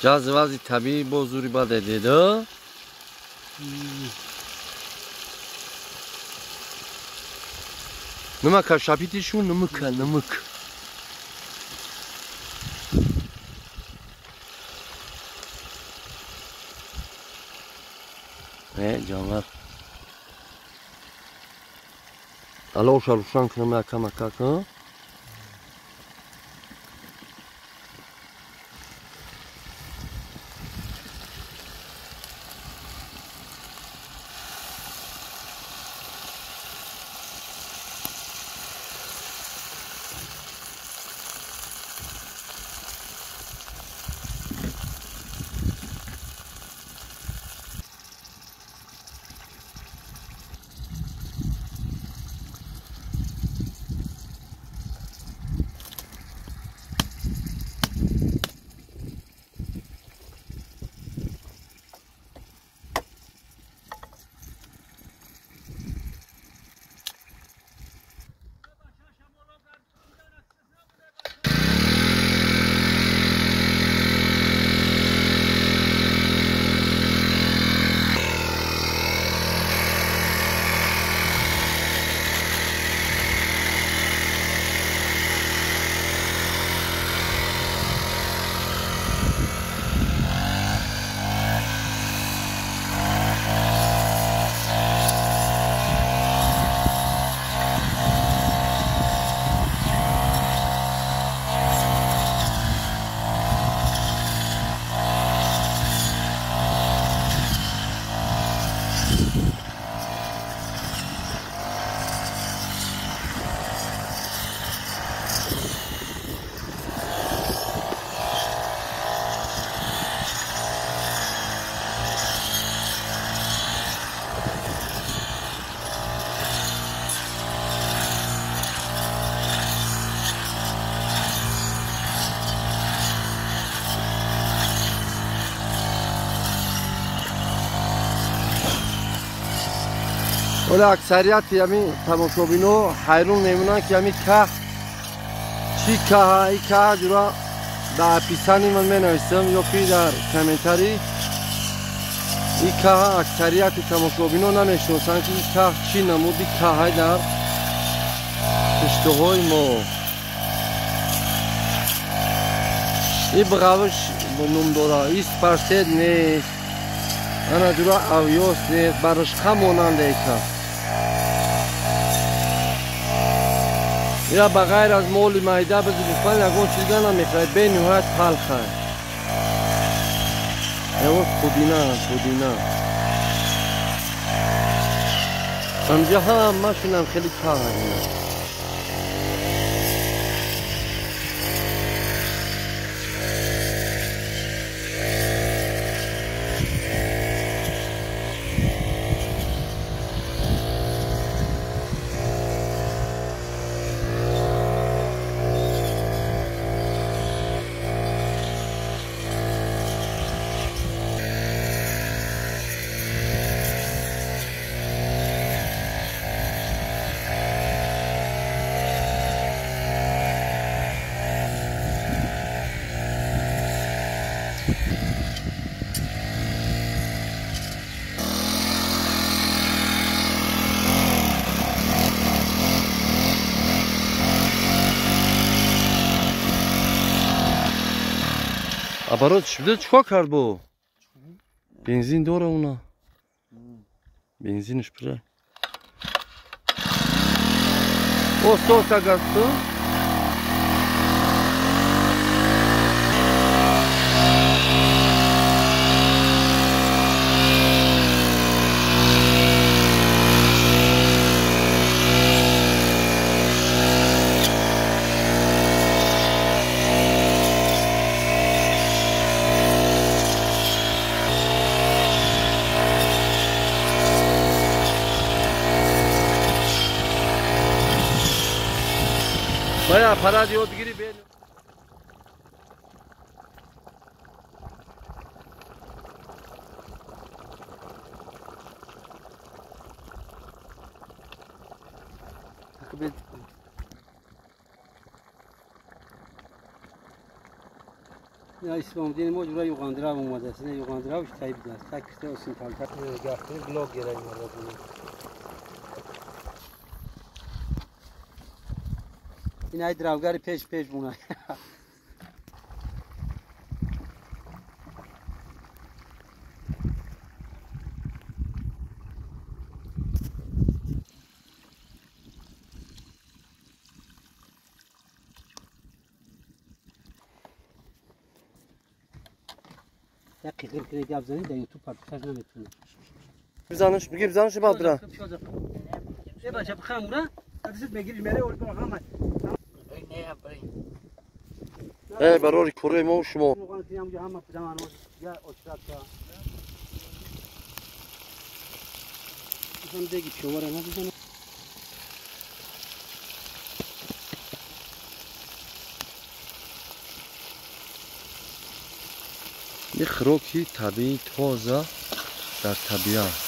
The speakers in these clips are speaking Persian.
جذب طبیعی با زوری بده دیده نمک شبیتشون نمک جانور علاوه روشن کنم یکم که ولی اکثریت همین تماشابینو حیرون نمیمونن که همین که چی که ای که جورا در پیسانی من منویسم یا که در کامنتاری این که اکثریت تماشابینو نمیشناسن که این که چی نمودی که های در اشتهای ما این بغوش نم داره این سپرسید نیست انا جورا اویاس نیست برش خموننده ای که یا بغیر از مول معده بزرگترین یگان چیزا نمیخواد به نهایت تلخه یا پودینه همجا هم ماشینم خیلی تلخه аппарат шуда чиқор кард бо бензин дора уна бензинш пура остоса гасту باید پرد یادگیری بین یا اسلام دین ما جورا یوگان دراو اومده است. نه یوگان دراوش تایب است. تکسته و سینتال تک گفته بلاگ گیرای مرا کنه. این ای دراوگاری پیش بونه. دقیقاً که دیگه ابزاری در یوتیوب پارتش نمیتونه. بزنش بعد برا. یه بچه بخمونه. دست بگیری میره اول برا هم. برای کره ما و شما. یه خوراکی طبیعی تازه در طبیعت.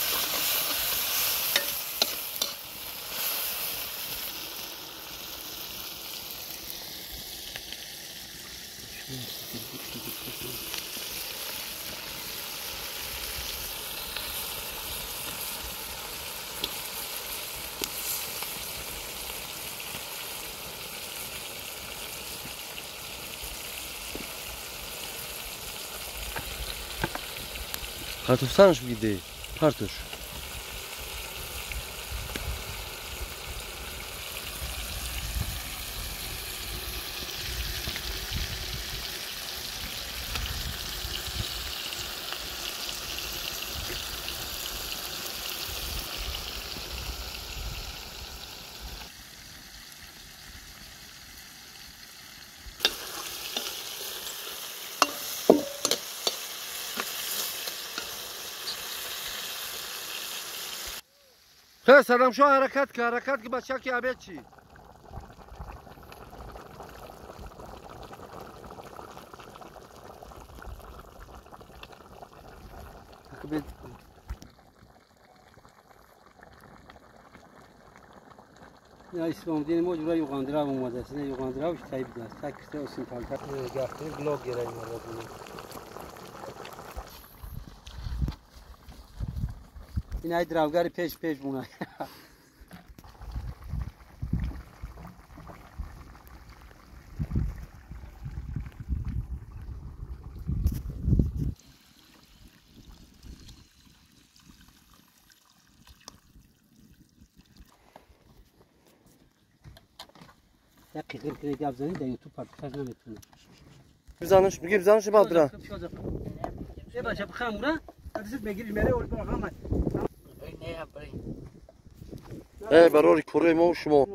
Kartuşsanış bir değil. Kartuş. خیلی سلام شو حرکت که بچه که عبید چی یا اسلام دین ما جورا یوگان دراو اومده است. نه یوگان دراوش تایب است. تکسته و سینتال تک گفته بلاگ گیرای مرا کنه. این ای دراوگاری پیش بونه. دقیقاً که دیگه ابزاری در یوتیوب پارتش نمیتونه. بزنش بعد برا. یه بچه بخمونه. دست بگیری میره اول برا هم. برای کره ما و شما.